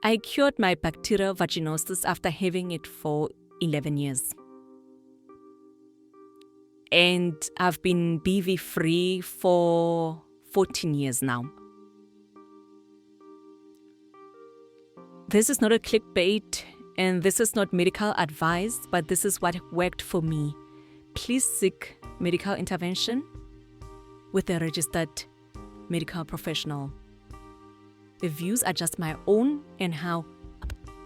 I cured my bacterial vaginosis after having it for 11 years. And I've been BV free for 14 years now. This is not a clickbait and this is not medical advice, but this is what worked for me. Please seek medical intervention with a registered medical professional. The views are just my own and how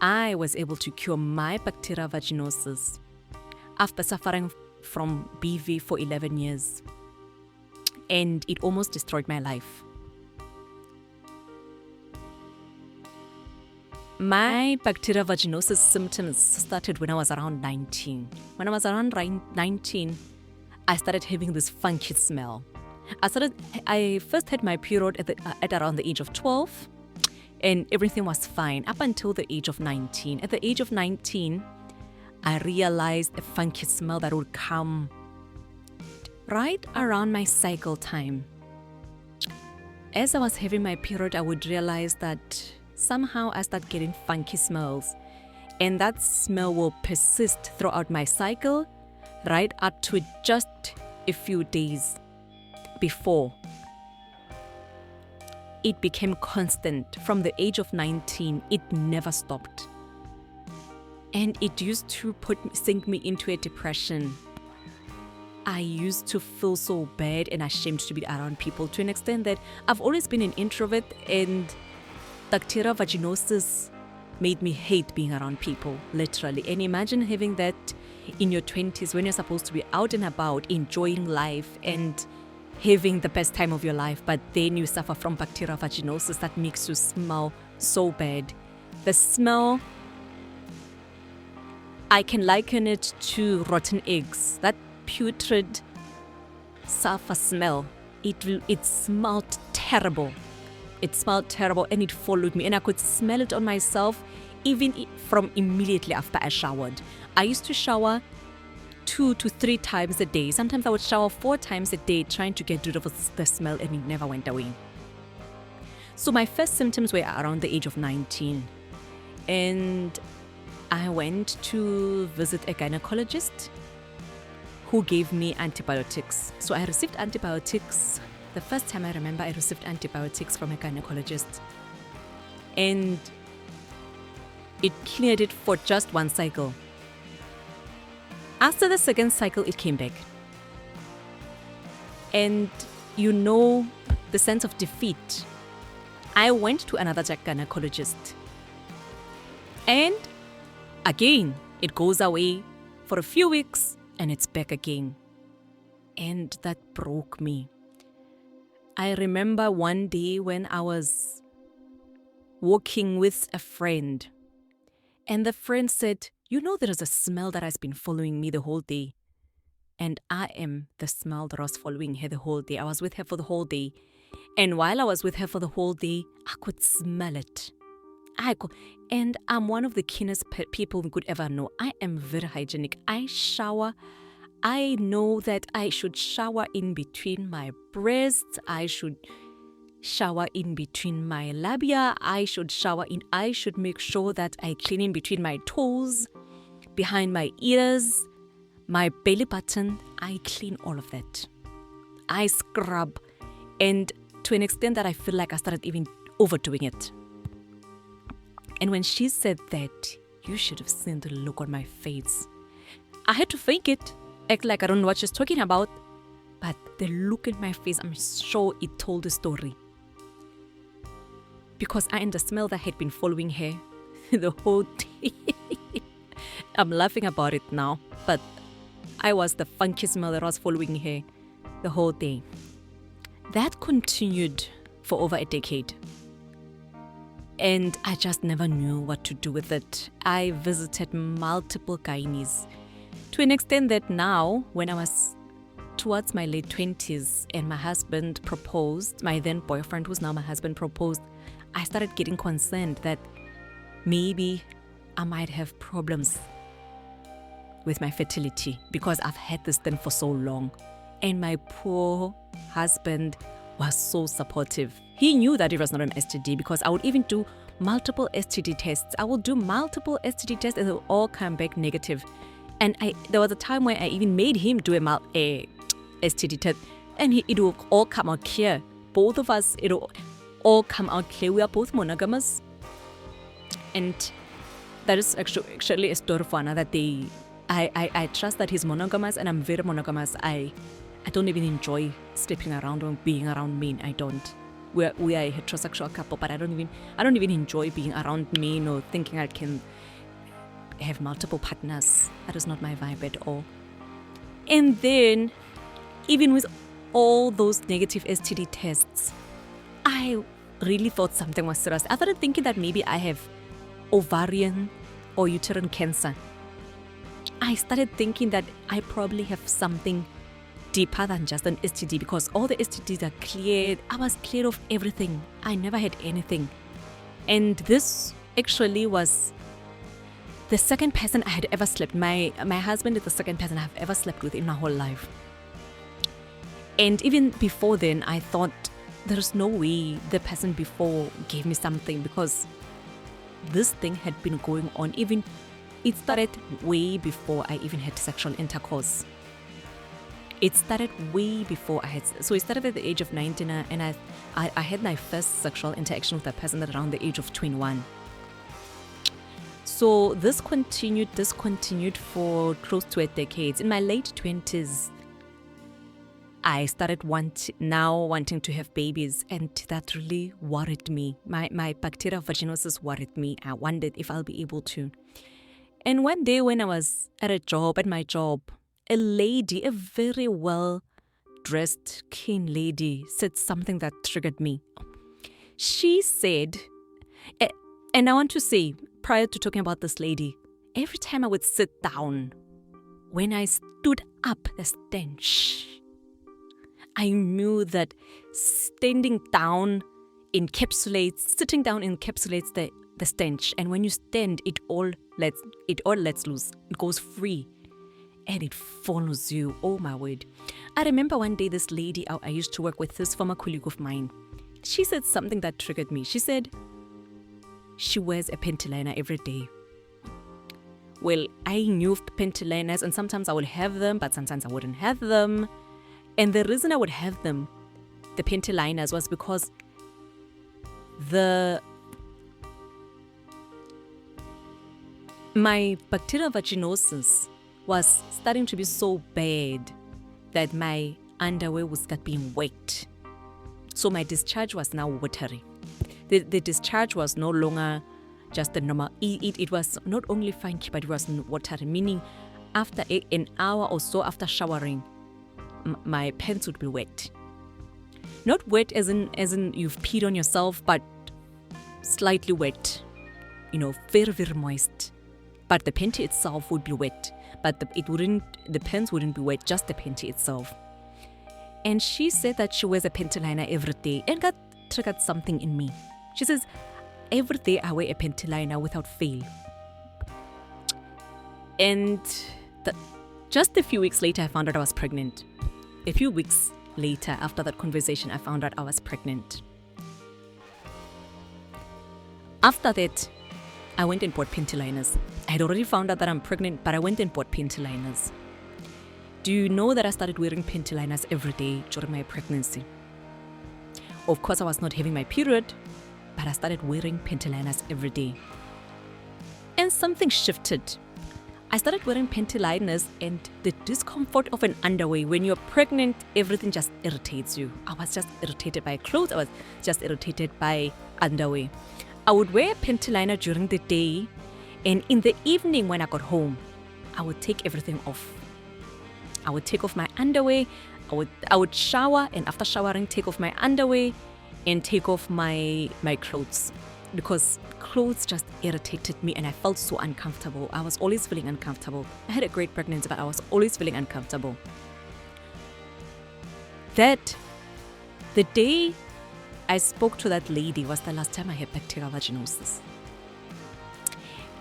I was able to cure my bacterial vaginosis after suffering from BV for 11 years. And it almost destroyed my life. My bacterial vaginosis symptoms started when I was around 19. When I was around 19, I started having this funky smell. I first had my period at around the age of 12, and everything was fine up until the age of 19. At the age of 19, I realized a funky smell that would come right around my cycle time. As I was having my period, I would realize that somehow I start getting funky smells, and that smell will persist throughout my cycle right up to just a few days before it became constant. From the age of 19, it never stopped. And it used to sink me into a depression. I used to feel so bad and ashamed to be around people, to an extent that I've always been an introvert, and bacterial vaginosis made me hate being around people, literally. And imagine having that in your 20s when you're supposed to be out and about, enjoying life and having the best time of your life, but then you suffer from bacterial vaginosis that makes you smell so bad. The smell, I can liken it to rotten eggs. That putrid sulfur smell. It smelled terrible. It smelled terrible and it followed me, and I could smell it on myself even from immediately after I showered. I used to shower 2 to 3 times a day. Sometimes I would shower 4 times a day trying to get rid of the smell, and it never went away. So my first symptoms were around the age of 19, and I went to visit a gynecologist who gave me antibiotics. So I received antibiotics. The first time I remember I received antibiotics from a gynecologist, and it cleared it for just 1 cycle. After the second cycle, it came back. And you know the sense of defeat. I went to another gynecologist, and again, it goes away for a few weeks and it's back again. And that broke me. I remember one day when I was walking with a friend, and the friend said, "You know, there is a smell that has been following me the whole day." And I am the smell that was following her the whole day. I was with her for the whole day. And while I was with her for the whole day, I could smell it. And I'm one of the keenest people we could ever know. I am very hygienic. I shower. I know that I should shower in between my breasts. I should shower in between my labia. I should make sure that I clean in between my toes, behind my ears, my belly button. I clean all of that. I scrub. And to an extent that I feel like I started even overdoing it. And when she said that, you should have seen the look on my face. I had to fake it, act like I don't know what she's talking about, but the look in my face, I'm sure it told the story. Because I am the smell that had been following her the whole day. I'm laughing about it now, but I was the funky smell that was following her the whole day. That continued for over a decade. And I just never knew what to do with it. I visited multiple gynaes, to an extent that now, when I was towards my late 20s and my husband proposed, my then boyfriend, who's now my husband, proposed, I started getting concerned that maybe I might have problems with my fertility because I've had this thing for so long. And my poor husband was so supportive. He knew that it was not an STD because I would even do multiple STD tests. I will do multiple STD tests and they'll all come back negative. And there was a time where I even made him do a STD test, and it will all come out clear. Both of us, it'll all come out clear. We are both monogamous. And that is actually a story for another day. I trust that he's monogamous and I'm very monogamous. I don't even enjoy sleeping around or being around men. I don't. We are a heterosexual couple, but I don't even enjoy being around men or thinking I can have multiple partners. That is not my vibe at all. And then, even with all those negative STD tests, I really thought something was serious. I started thinking that maybe I have ovarian or uterine cancer. I started thinking that I probably have something deeper than just an STD, because all the STDs are cleared. I was cleared of everything. I never had anything. And this actually was the second person I had ever slept. My husband is the second person I've ever slept with in my whole life. And even before then, I thought there's no way the person before gave me something, because this thing had been going on. It started way before I even had sexual intercourse. It started way before so it started at the age of 19, and I had my first sexual interaction with that person at around the age of 21. So this continued for close to a decade. In my late 20s, I started wanting to have babies, and that really worried me. My bacterial vaginosis worried me. I wondered if I'll be able to. And one day when I was at my job, a lady, a very well-dressed, keen lady, said something that triggered me. She said, and I want to say, prior to talking about this lady, every time I would sit down, when I stood up, the stench, I knew that sitting down encapsulates the stench. And when you stand, it all lets loose. It goes free. And it follows you. Oh my word. I remember one day this lady I used to work with, this former colleague of mine, she said something that triggered me. She said she wears a panty liner every day. Well, I knew of panty liners, and sometimes I would have them, but sometimes I wouldn't have them. And the reason I would have them, the panty liners, was because my bacterial vaginosis was starting to be so bad that my underwear would start being wet. So my discharge was now watery. The discharge was no longer just the normal. It was not only funky, but it was watery, meaning after an hour or so after showering, my pants would be wet. Not wet as in you've peed on yourself, but slightly wet. Very, very moist. But the panty itself would be wet. But the pants wouldn't be wet, just the panty itself. And she said that she wears a panty liner every day, and that triggered something in me. She says, every day I wear a panty liner without fail. And just a few weeks later, I found out I was pregnant. A few weeks later, after that conversation, I found out I was pregnant. After that, I went and bought panty liners. I had already found out that I'm pregnant, but I went and bought panty liners. Do you know that I started wearing panty liners every day during my pregnancy? Of course, I was not having my period, but I started wearing panty liners every day. And something shifted. I started wearing panty liners, and the discomfort of an underwear. When you're pregnant, everything just irritates you. I was just irritated by clothes. I was just irritated by underwear. I would wear a panty liner during the day, and in the evening when I got home, I would take everything off. I would take off my underwear, I would shower, and after showering, take off my underwear and take off my clothes, because clothes just irritated me and I felt so uncomfortable. I was always feeling uncomfortable. I had a great pregnancy, but I was always feeling uncomfortable. The day I spoke to that lady was the last time I had bacterial vaginosis.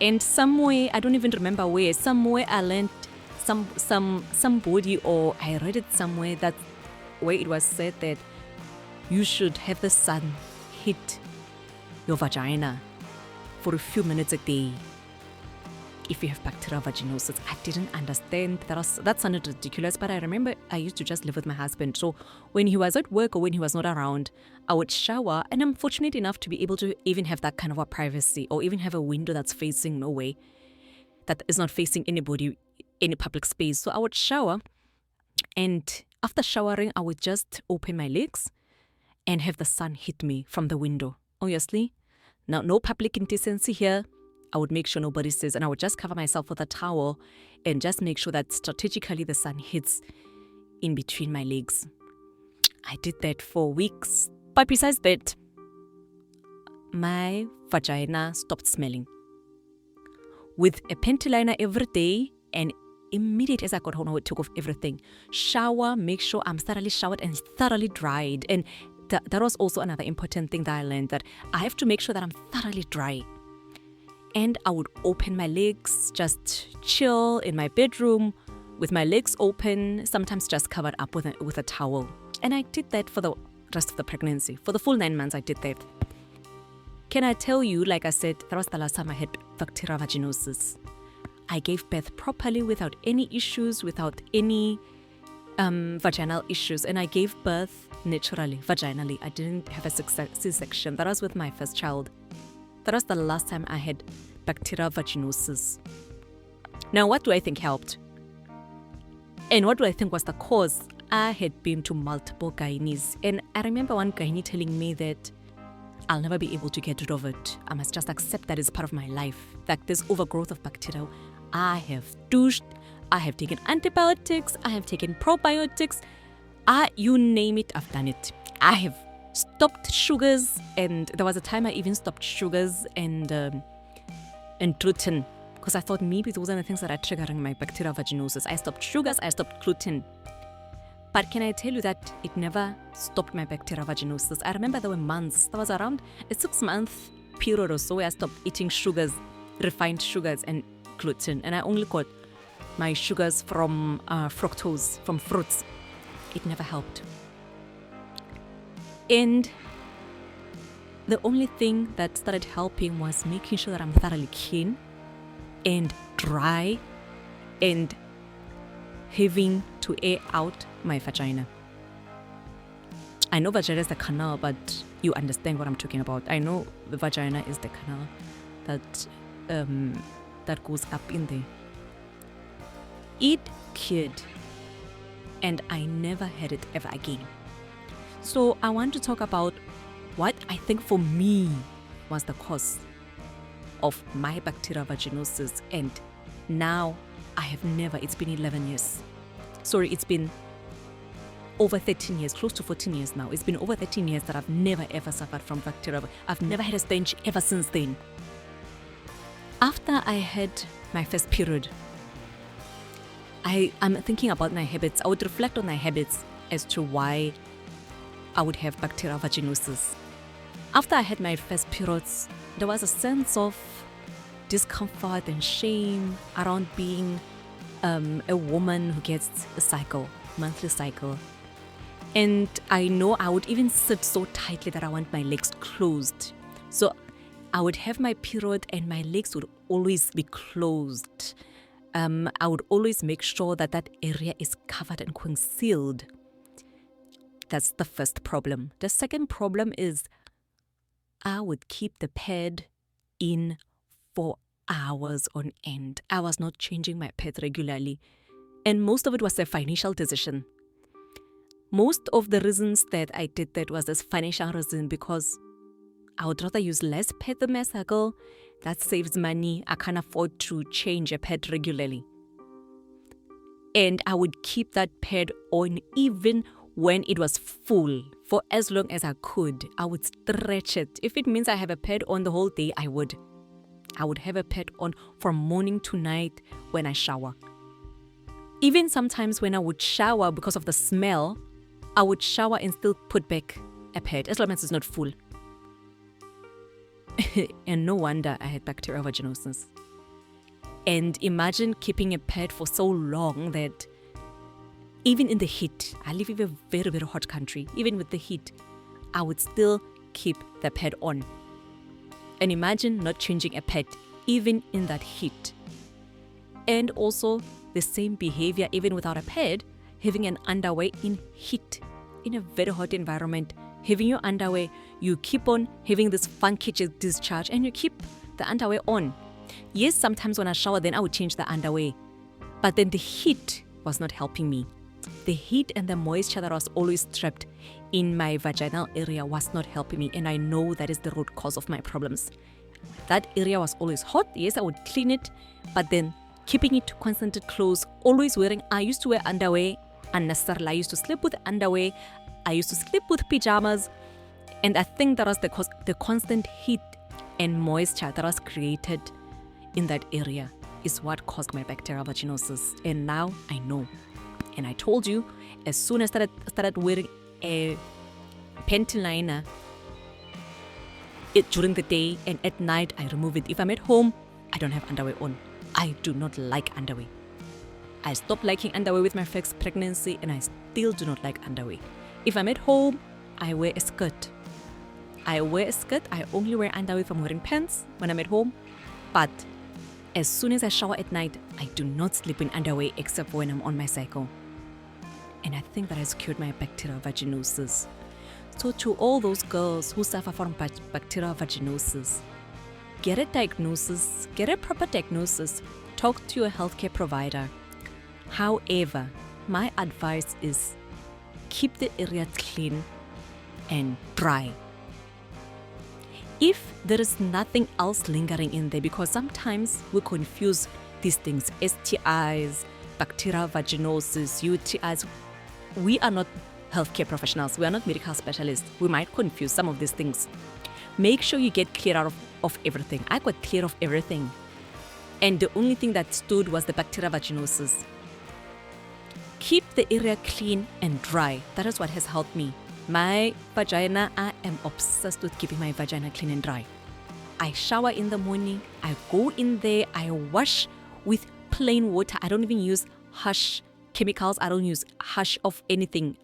And somewhere, I don't even remember where, somewhere I learned somebody, or I read it somewhere, that where it was said that you should have the sun hit your vagina for a few minutes a day if you have bacterial vaginosis. I didn't understand. That sounded ridiculous, but I remember I used to just live with my husband. So when he was at work or when he was not around, I would shower, and I'm fortunate enough to be able to even have that kind of a privacy, or even have a window that's facing nowhere, that is not facing anybody, any public space. So I would shower, and after showering, I would just open my legs and have the sun hit me from the window. Obviously, now no public indecency here. I would make sure nobody sees, and I would just cover myself with a towel and just make sure that strategically the sun hits in between my legs. I did that for weeks. But besides that, my vagina stopped smelling. With a panty liner every day, and immediately as I got home, I would take off everything. Shower, make sure I'm thoroughly showered and thoroughly dried. And that was also another important thing that I learned, that I have to make sure that I'm thoroughly dry. And I would open my legs, just chill in my bedroom with my legs open, sometimes just covered up with a towel. And I did that for the rest of the pregnancy. For the full 9 months, I did that. Can I tell you, like I said, that was the last time I had bacterial vaginosis. I gave birth properly without any issues, without any vaginal issues. And I gave birth naturally, vaginally. I didn't have a C-section. That was with my first child. That was the last time I had bacterial vaginosis. Now, what do I think helped? And what do I think was the cause? I had been to multiple gynaes. And I remember one gynae telling me that I'll never be able to get rid of it. I must just accept that it's part of my life. That this overgrowth of bacteria. I have douched. I have taken antibiotics. I have taken probiotics. You name it, I've done it. I have stopped sugars, and there was a time I even stopped sugars and gluten, because I thought maybe those are the things that are triggering my bacterial vaginosis. I stopped sugars, I stopped gluten. But can I tell you that it never stopped my bacterial vaginosis? I remember there were months, there was around a 6-month period or so where I stopped eating sugars, refined sugars and gluten, and I only got my sugars from fructose, from fruits. It never helped. And the only thing that started helping was making sure that I'm thoroughly clean and dry and having to air out my vagina. I know vagina is the canal, but you understand what I'm talking about. I know the vagina is the canal that goes up in there. It cleared, and I never had it ever again. So I want to talk about what I think for me was the cause of my bacterial vaginosis. And now I have never, it's been 11 years. Sorry, it's been over 13 years, close to 14 years now. It's been over 13 years that I've never ever suffered from bacterial. I've never had a stench ever since then. After I had my first period, I'm thinking about my habits. I would reflect on my habits as to why I would have bacterial vaginosis. After I had my first periods, there was a sense of discomfort and shame around being a woman who gets a cycle, monthly cycle. And I know I would even sit so tightly that I want my legs closed. So I would have my period and my legs would always be closed. I would always make sure that that area is covered and concealed. That's the first problem. The second problem is I would keep the pad in for hours on end. I was not changing my pad regularly. And most of it was a financial decision. Most of the reasons that I did that was this financial reason, because I would rather use less pad than my cycle. That saves money. I can't afford to change a pad regularly. And I would keep that pad on even when it was full for as long as I could. I would stretch it. If it means I have a pad on the whole day, I would. I would have a pad on from morning to night when I shower. Even sometimes when I would shower, because of the smell, I would shower and still put back a pad as long as it's not full. And no wonder I had bacterial vaginosis. And imagine keeping a pad for so long that even in the heat, I live in a very, very hot country, even with the heat, I would still keep the pad on. And imagine not changing a pad, even in that heat. And also the same behavior, even without a pad, having an underwear in heat, in a very hot environment. Having your underwear, you keep on having this funky discharge and you keep the underwear on. Yes, sometimes when I shower, then I would change the underwear. But then the heat was not helping me. The heat and the moisture that was always trapped in my vaginal area was not helping me. And I know that is the root cause of my problems. That area was always hot. Yes, I would clean it, but then keeping it constantly closed, always wearing. I used to wear underwear unnecessarily. I used to sleep with underwear. I used to sleep with pajamas. And I think that was the constant heat and moisture that was created in that area is what caused my bacterial vaginosis. And now I know. And I told you, as soon as I started wearing a panty liner during the day, and at night I remove it. If I'm at home, I don't have underwear on. I do not like underwear. I stopped liking underwear with my first pregnancy, and I still do not like underwear. If I'm at home, I wear a skirt. I only wear underwear if I'm wearing pants when I'm at home. But as soon as I shower at night, I do not sleep in underwear except when I'm on my cycle. And I think that has cured my bacterial vaginosis. So to all those girls who suffer from bacterial vaginosis, get a diagnosis, get a proper diagnosis, talk to your healthcare provider. However, my advice is keep the area clean and dry. If there is nothing else lingering in there, because sometimes we confuse these things, STIs, bacterial vaginosis, UTIs. We are not healthcare professionals. We are not medical specialists. We might confuse some of these things. Make sure you get clear out of everything. I got clear of everything. And the only thing that stood was the bacterial vaginosis. Keep the area clean and dry. That is what has helped me. My vagina, I am obsessed with keeping my vagina clean and dry. I shower in the morning. I go in there. I wash with plain water. I don't even use harsh chemicals. I don't use harsh of anything.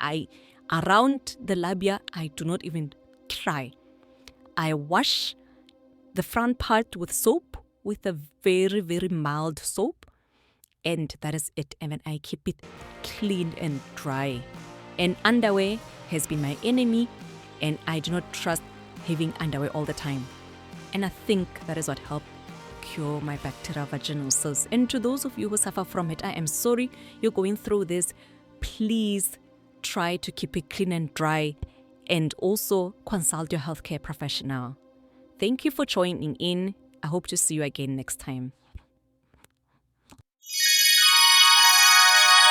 Around the labia, I do not even try. I wash the front part with soap, with a very, very mild soap. And that is it. And then I keep it clean and dry. And underwear has been my enemy, and I do not trust having underwear all the time. And I think that is what helped cure my bacterial vaginosis. And to those of you who suffer from it, I am sorry you're going through this. Please try to keep it clean and dry, and also consult your healthcare professional. Thank you for joining in. I hope to see you again next time.